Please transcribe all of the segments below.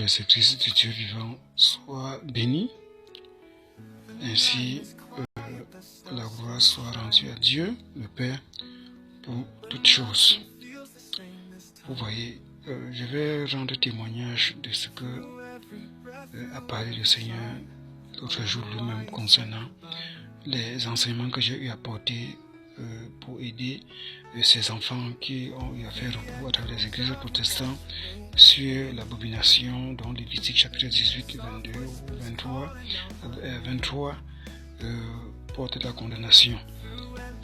les services du Dieu vivant soient bénis. Ainsi, la gloire soit rendue à Dieu, le Père, pour toutes choses. Vous voyez, je vais rendre témoignage de ce que a parlé le Seigneur l'autre jour lui-même concernant les enseignements que j'ai eu à porter pour aider ces enfants qui ont eu à faire recours à travers les églises protestantes sur l'abomination dont Lévitique chapitre 18, 22 ou 23 porte la condamnation.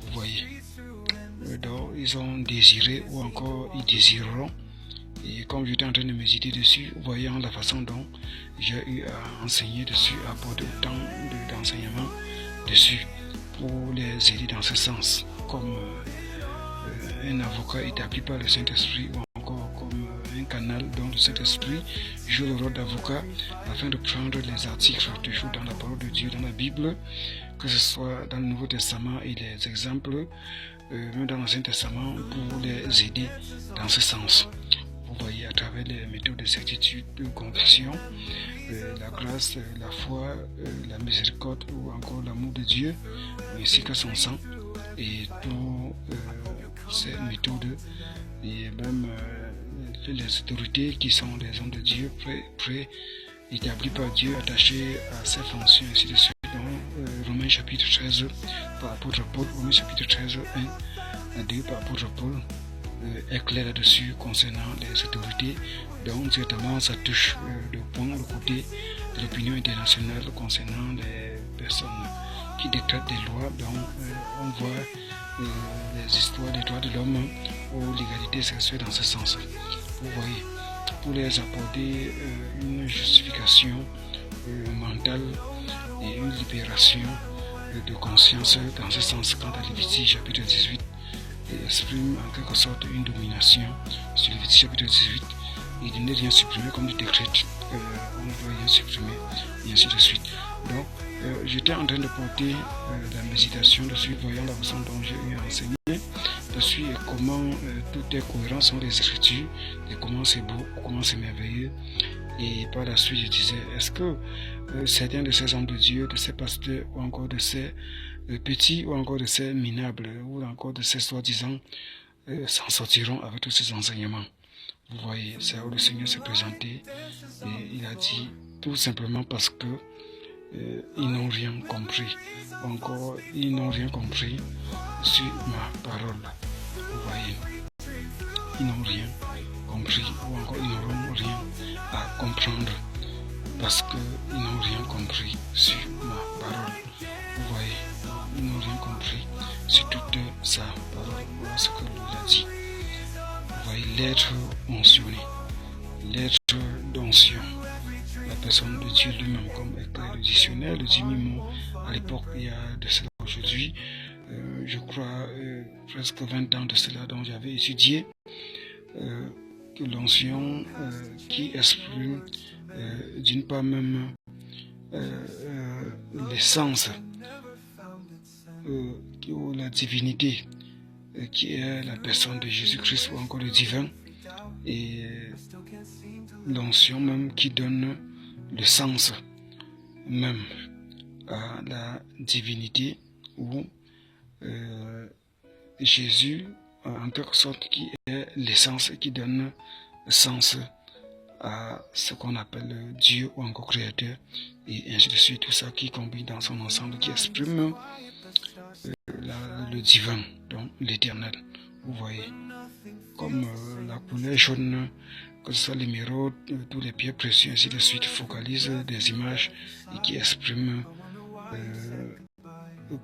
Vous voyez, donc ils ont désiré ou encore ils désireront. Et comme j'étais en train de méditer dessus, voyant la façon dont j'ai eu à enseigner dessus, à apporter autant d'enseignements dessus pour les aider dans ce sens, comme un avocat établi par le Saint-Esprit ou encore comme un canal dont le Saint-Esprit joue le rôle d'avocat afin de prendre les articles toujours dans la parole de Dieu, dans la Bible, que ce soit dans le Nouveau Testament et les exemples, même dans l'Ancien Testament, pour les aider dans ce sens. Vous voyez, à travers les méthodes de certitude, de conviction, la grâce, la foi, la miséricorde ou encore l'amour de Dieu, ainsi que son sang, et toutes ces méthodes, et même les autorités qui sont des hommes de Dieu, établis par Dieu, attachés à ses fonctions, ainsi de suite. Dans Romains chapitre 13, par l'apôtre Paul, Romains chapitre 13, 1 à 2, par l'apôtre Paul, est clair là-dessus concernant les autorités. Donc certainement ça touche le côté de l'opinion internationale concernant les personnes qui décrètent des lois. Donc on voit les histoires des droits de l'homme ou l'égalité sexuelle dans ce sens. Vous voyez, pour les apporter une justification mentale et une libération de conscience dans ce sens, quant à Lévitique chapitre 18 exprime en quelque sorte une domination sur Lévitique chapitre 18 et de ne rien supprimer comme du décret, on ne doit rien supprimer et ainsi de suite. Donc j'étais en train de porter la méditation dessus, voyant la façon dont j'ai eu à enseigner dessus et comment tout est cohérent sont les Écritures et comment c'est beau, comment c'est merveilleux. Et par la suite, je disais, est-ce que certains de ces hommes de Dieu, de ces pasteurs, ou encore de ces petits, ou encore de ces minables, ou encore de ces soi-disant, s'en sortiront avec tous ces enseignements? Vous voyez, c'est où le Seigneur s'est présenté et il a dit, tout simplement parce que ils n'ont rien compris, ou encore ils n'ont rien compris sur ma parole. Vous voyez, ils n'ont rien compris, ou encore ils n'auront rien à comprendre parce qu'ils n'ont rien compris sur ma parole. Vous voyez, ils n'ont rien compris sur toute sa parole. Voilà ce que lui a dit. Vous voyez, l'être mentionné, l'être d'onction, la personne de Dieu lui-même, comme écrit le dictionnaire, le dit mot à l'époque, il y a de cela aujourd'hui, je crois presque 20 ans de cela, dont j'avais étudié l'onction qui exprime d'une part même l'essence ou la divinité qui est la personne de Jésus-Christ ou encore le divin, et l'onction même qui donne le sens même à la divinité ou Jésus en quelque sorte qui est l'essence qui donne sens à ce qu'on appelle Dieu ou encore créateur, et ainsi de suite, tout ça qui combine dans son ensemble, qui exprime le divin, donc l'éternel. Vous voyez, comme la couleur jaune, que ce soit l'émeraude, tous les pierres précieuses, ainsi de suite, focalisent des images et qui expriment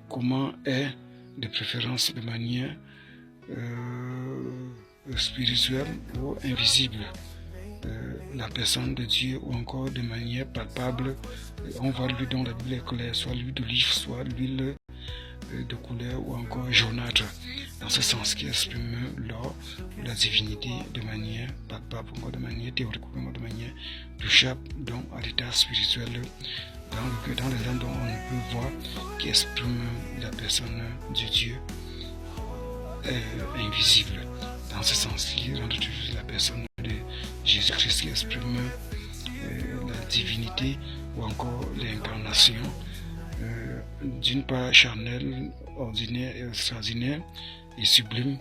comment est, de préférence de manière spirituelle ou invisible, la personne de Dieu, ou encore de manière palpable. On voit l'huile dont la Bible est claire, soit l'huile d'olive, soit l'huile de couleur ou encore jaunâtre, dans ce sens qui exprime l'or ou la divinité de manière palpable, encore de manière théorique, encore de manière touchable, donc à l'état spirituel dans les âmes dont on peut voir, qui exprime la personne de Dieu invisible, dans ce sens qui rend toujours la personne de Jésus-Christ, qui exprime divinité ou encore l'incarnation, d'une part charnelle, ordinaire et extraordinaire et sublime,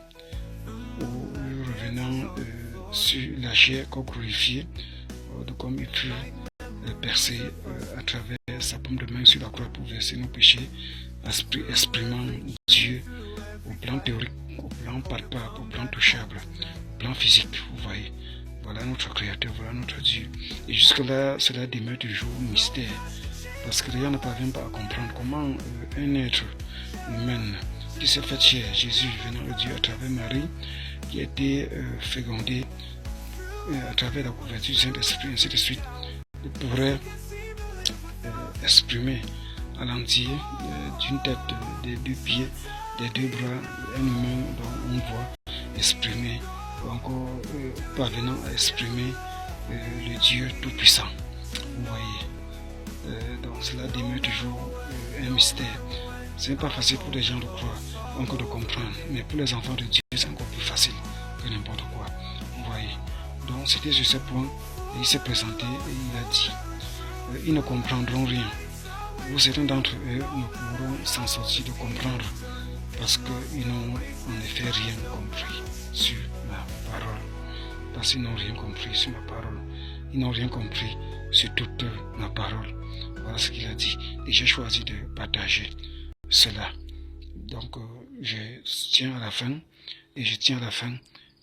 ou revenant sur la chair corps glorifié, comme il fut percé à travers sa paume de main sur la croix pour verser nos péchés, exprimant Dieu au plan théorique, au plan palpable, au plan touchable, au plan physique, vous voyez. Voilà notre Créateur, voilà notre Dieu. Et jusque-là, cela demeure toujours un mystère. Parce que les gens ne parviennent pas à comprendre comment un être humain qui s'est fait chair, Jésus venant de Dieu à travers Marie, qui a été fécondé à travers la couverture du Saint-Esprit, ainsi de suite, pourrait exprimer à l'entier d'une tête, des deux pieds, des deux bras, un humain dont on voit exprimer, ou encore parvenant à exprimer le Dieu Tout-Puissant. Vous voyez, donc cela demeure toujours un mystère. Ce n'est pas facile pour les gens de croire, encore de comprendre, mais pour les enfants de Dieu, c'est encore plus facile que n'importe quoi. Vous voyez. Donc c'était sur ce point, et il s'est présenté et il a dit, ils ne comprendront rien. Ou certains d'entre eux ne pourront s'en sortir de comprendre, parce qu'ils n'ont en effet rien compris sur ma parole. Parce qu'ils n'ont rien compris sur ma parole. Ils n'ont rien compris sur toute ma parole. Voilà ce qu'il a dit. Et j'ai choisi de partager cela. Donc, je tiens à la fin. Et je tiens à la fin.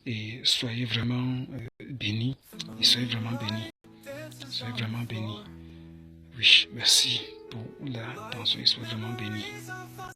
Et soyez vraiment bénis. Et soyez vraiment bénis. Soyez vraiment bénis. Oui, merci pour l'attention. Et soyez vraiment bénis.